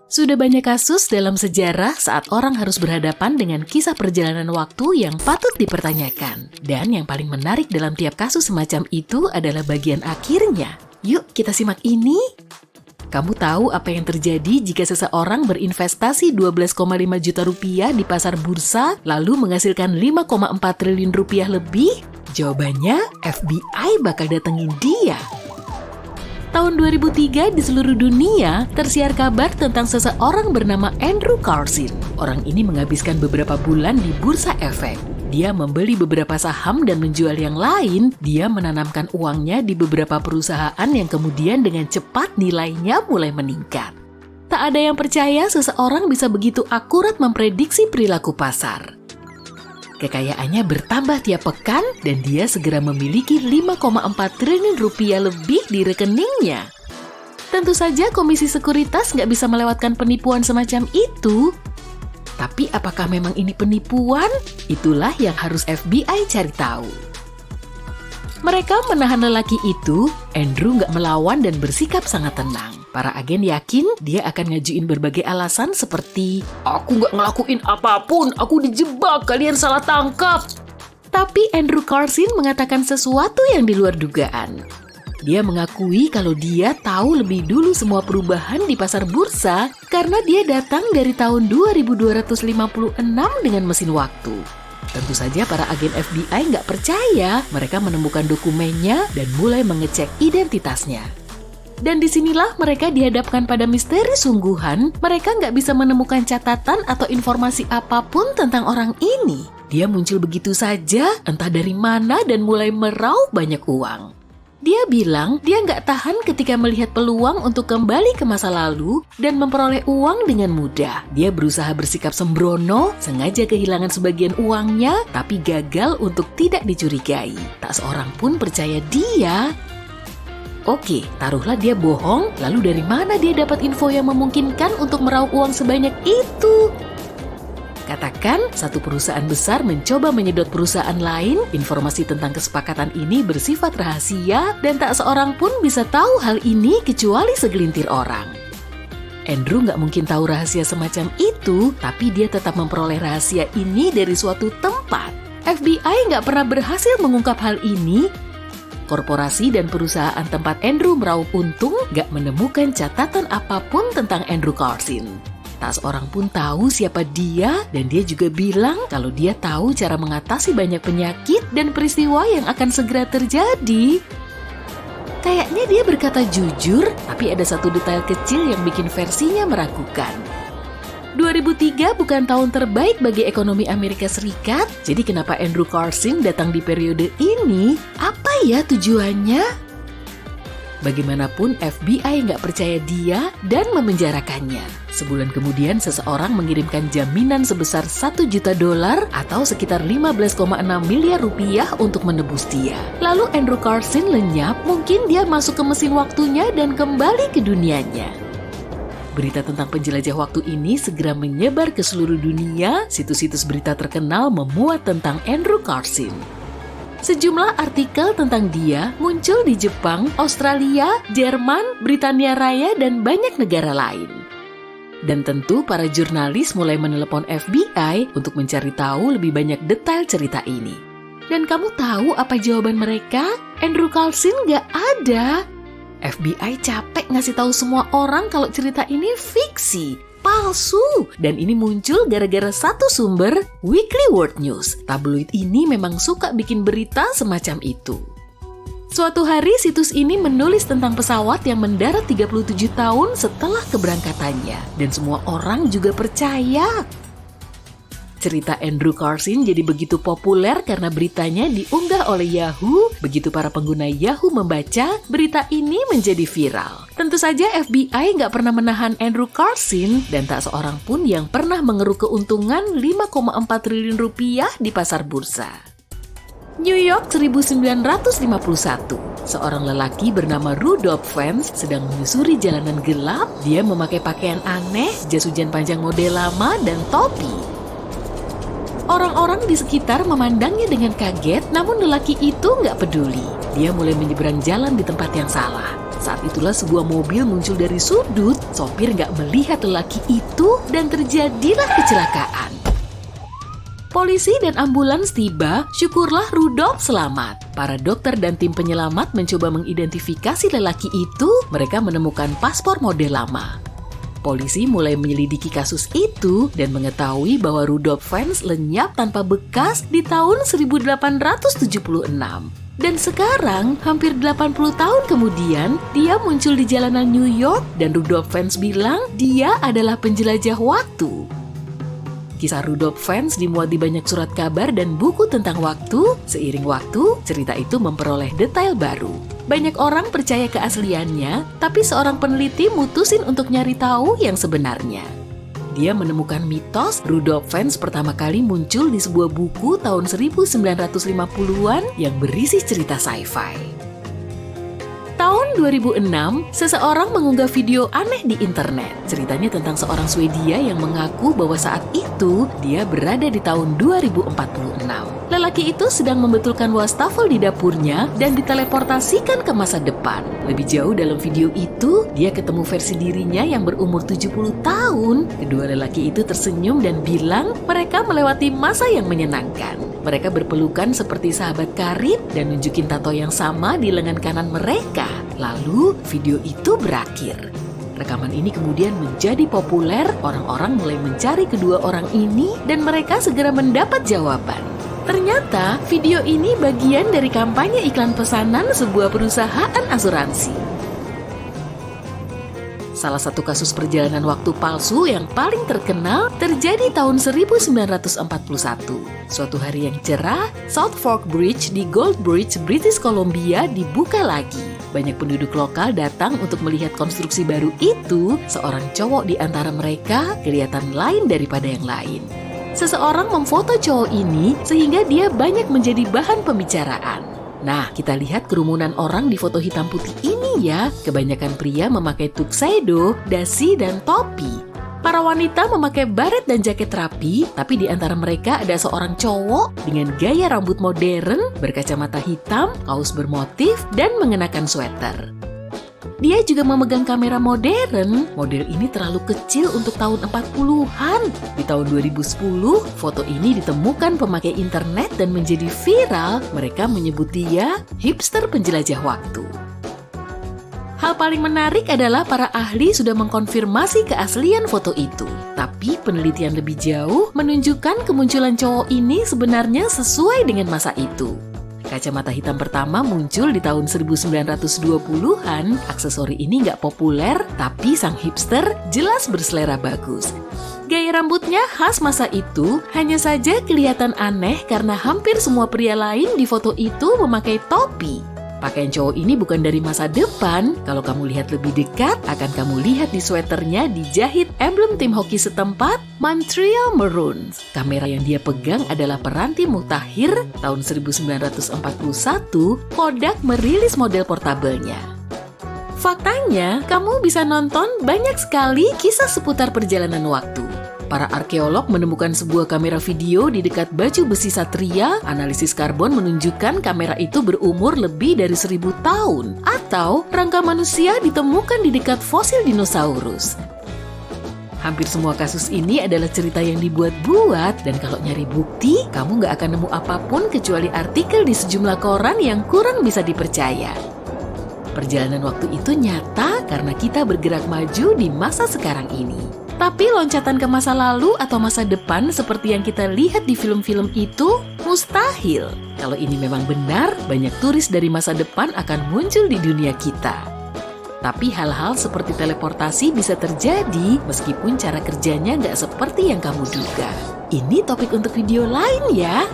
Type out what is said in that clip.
Sudah banyak kasus dalam sejarah saat orang harus berhadapan dengan kisah perjalanan waktu yang patut dipertanyakan. Dan yang paling menarik dalam tiap kasus semacam itu adalah bagian akhirnya. Yuk kita simak ini. Kamu tahu apa yang terjadi jika seseorang berinvestasi 12,5 juta rupiah di pasar bursa lalu menghasilkan 5,4 triliun rupiah lebih? Jawabannya, FBI bakal datengin dia. Tahun 2003 di seluruh dunia tersiar kabar tentang seseorang bernama Andrew Carlson. Orang ini menghabiskan beberapa bulan di bursa efek. Dia membeli beberapa saham dan menjual yang lain. Dia menanamkan uangnya di beberapa perusahaan yang kemudian dengan cepat nilainya mulai meningkat. Tak ada yang percaya seseorang bisa begitu akurat memprediksi perilaku pasar. Kekayaannya bertambah tiap pekan dan dia segera memiliki 5,4 triliun rupiah lebih di rekeningnya. Tentu saja Komisi Sekuritas nggak bisa melewatkan penipuan semacam itu. Tapi apakah memang ini penipuan? Itulah yang harus FBI cari tahu. Mereka menahan lelaki itu, Andrew nggak melawan dan bersikap sangat tenang. Para agen yakin dia akan ngajuin berbagai alasan seperti, "Aku nggak ngelakuin apapun, aku dijebak, kalian salah tangkap." Tapi Andrew Carlson mengatakan sesuatu yang di luar dugaan. Dia mengakui kalau dia tahu lebih dulu semua perubahan di pasar bursa karena dia datang dari tahun 2256 dengan mesin waktu. Tentu saja para agen FBI nggak percaya, mereka menemukan dokumennya dan mulai mengecek identitasnya. Dan disinilah mereka dihadapkan pada misteri sungguhan, mereka nggak bisa menemukan catatan atau informasi apapun tentang orang ini. Dia muncul begitu saja, entah dari mana dan mulai meraup banyak uang. Dia bilang dia nggak tahan ketika melihat peluang untuk kembali ke masa lalu dan memperoleh uang dengan mudah. Dia berusaha bersikap sembrono, sengaja kehilangan sebagian uangnya, tapi gagal untuk tidak dicurigai. Tak seorang pun percaya dia. Oke, taruhlah dia bohong, lalu dari mana dia dapat info yang memungkinkan untuk meraup uang sebanyak itu? Katakan, satu perusahaan besar mencoba menyedot perusahaan lain, informasi tentang kesepakatan ini bersifat rahasia dan tak seorang pun bisa tahu hal ini kecuali segelintir orang. Andrew nggak mungkin tahu rahasia semacam itu, tapi dia tetap memperoleh rahasia ini dari suatu tempat. FBI nggak pernah berhasil mengungkap hal ini. Korporasi dan perusahaan tempat Andrew meraup untung nggak menemukan catatan apapun tentang Andrew Carlson. Tak seorang pun tahu siapa dia dan dia juga bilang kalau dia tahu cara mengatasi banyak penyakit dan peristiwa yang akan segera terjadi. Kayaknya dia berkata jujur, tapi ada satu detail kecil yang bikin versinya meragukan. 2003 bukan tahun terbaik bagi ekonomi Amerika Serikat, jadi kenapa Andrew Carlson datang di periode ini? Apa ya tujuannya? Bagaimanapun FBI nggak percaya dia dan memenjarakannya. Sebulan kemudian seseorang mengirimkan jaminan sebesar $1 juta atau sekitar 15,6 miliar rupiah untuk menebus dia. Lalu Andrew Carlson lenyap, mungkin dia masuk ke mesin waktunya dan kembali ke dunianya. Berita tentang penjelajah waktu ini segera menyebar ke seluruh dunia. Situs-situs berita terkenal memuat tentang Andrew Carlson. Sejumlah artikel tentang dia muncul di Jepang, Australia, Jerman, Britania Raya, dan banyak negara lain. Dan tentu para jurnalis mulai menelepon FBI untuk mencari tahu lebih banyak detail cerita ini. Dan kamu tahu apa jawaban mereka? Andrew Carlson nggak ada. FBI capek ngasih tahu semua orang kalau cerita ini fiksi, palsu. Dan ini muncul gara-gara satu sumber, Weekly World News. Tabloid ini memang suka bikin berita semacam itu. Suatu hari situs ini menulis tentang pesawat yang mendarat 37 tahun setelah keberangkatannya. Dan semua orang juga percaya. Cerita Andrew Carlson jadi begitu populer karena beritanya diunggah oleh Yahoo. Begitu para pengguna Yahoo membaca, berita ini menjadi viral. Tentu saja FBI nggak pernah menahan Andrew Carlson dan tak seorang pun yang pernah mengeruk keuntungan 5,4 triliun rupiah di pasar bursa. New York 1951. Seorang lelaki bernama Rudolph Vance sedang menyusuri jalanan gelap. Dia memakai pakaian aneh, jas hujan panjang model lama, dan topi. Orang-orang di sekitar memandangnya dengan kaget, namun lelaki itu nggak peduli. Dia mulai menyeberang jalan di tempat yang salah. Saat itulah sebuah mobil muncul dari sudut, sopir nggak melihat lelaki itu dan terjadilah kecelakaan. Polisi dan ambulans tiba, syukurlah Rudolf selamat. Para dokter dan tim penyelamat mencoba mengidentifikasi lelaki itu, mereka menemukan paspor model lama. Polisi mulai menyelidiki kasus itu dan mengetahui bahwa Rudolf Fens lenyap tanpa bekas di tahun 1876. Dan sekarang, hampir 80 tahun kemudian, dia muncul di jalanan New York dan Rudolf Fens bilang dia adalah penjelajah waktu. Kisah Rudolf Fens dimuat di banyak surat kabar dan buku tentang waktu. Seiring waktu, cerita itu memperoleh detail baru. Banyak orang percaya keasliannya, tapi seorang peneliti mutusin untuk nyari tahu yang sebenarnya. Dia menemukan mitos Rudolf Fens pertama kali muncul di sebuah buku tahun 1950-an yang berisi cerita sci-fi. Tahun 2006, seseorang mengunggah video aneh di internet. Ceritanya tentang seorang Swedia yang mengaku bahwa saat itu dia berada di tahun 2046. Lelaki itu sedang membetulkan wastafel di dapurnya dan diteleportasikan ke masa depan. Lebih jauh dalam video itu, dia ketemu versi dirinya yang berumur 70 tahun. Kedua lelaki itu tersenyum dan bilang mereka melewati masa yang menyenangkan. Mereka berpelukan seperti sahabat karib dan nunjukin tato yang sama di lengan kanan mereka. Lalu video itu berakhir. Rekaman ini kemudian menjadi populer, orang-orang mulai mencari kedua orang ini dan mereka segera mendapat jawaban. Ternyata video ini bagian dari kampanye iklan pesanan sebuah perusahaan asuransi. Salah satu kasus perjalanan waktu palsu yang paling terkenal terjadi tahun 1941. Suatu hari yang cerah, South Fork Bridge di Gold Bridge, British Columbia dibuka lagi. Banyak penduduk lokal datang untuk melihat konstruksi baru itu. Seorang cowok di antara mereka kelihatan lain daripada yang lain. Seseorang memfoto cowok ini sehingga dia banyak menjadi bahan pembicaraan. Nah, kita lihat kerumunan orang di foto hitam putih ini ya. Kebanyakan pria memakai tuxedo, dasi, dan topi. Para wanita memakai baret dan jaket rapi, tapi di antara mereka ada seorang cowok dengan gaya rambut modern, berkacamata hitam, kaos bermotif, dan mengenakan sweater. Dia juga memegang kamera modern. Model ini terlalu kecil untuk tahun 40-an. Di tahun 2010, foto ini ditemukan pemakai internet dan menjadi viral. Mereka menyebut dia hipster penjelajah waktu. Hal paling menarik adalah para ahli sudah mengkonfirmasi keaslian foto itu. Tapi penelitian lebih jauh menunjukkan kemunculan cowok ini sebenarnya sesuai dengan masa itu. Kacamata hitam pertama muncul di tahun 1920-an. Aksesori ini nggak populer, tapi sang hipster jelas berselera bagus. Gaya rambutnya khas masa itu, hanya saja kelihatan aneh karena hampir semua pria lain di foto itu memakai topi. Pakaian cowok ini bukan dari masa depan. Kalau kamu lihat lebih dekat, akan kamu lihat di sweaternya dijahit emblem tim hoki setempat, Montreal Maroons. Kamera yang dia pegang adalah peranti mutakhir. Tahun 1941, Kodak merilis model portabelnya. Faktanya, kamu bisa nonton banyak sekali kisah seputar perjalanan waktu. Para arkeolog menemukan sebuah kamera video di dekat batu besi Satria. Analisis karbon menunjukkan kamera itu berumur lebih dari 1000 tahun. Atau rangka manusia ditemukan di dekat fosil dinosaurus. Hampir semua kasus ini adalah cerita yang dibuat-buat. Dan kalau nyari bukti, kamu nggak akan nemu apapun kecuali artikel di sejumlah koran yang kurang bisa dipercaya. Perjalanan waktu itu nyata karena kita bergerak maju di masa sekarang ini. Tapi loncatan ke masa lalu atau masa depan seperti yang kita lihat di film-film itu mustahil. Kalau ini memang benar, banyak turis dari masa depan akan muncul di dunia kita. Tapi hal-hal seperti teleportasi bisa terjadi meskipun cara kerjanya nggak seperti yang kamu duga. Ini topik untuk video lain ya.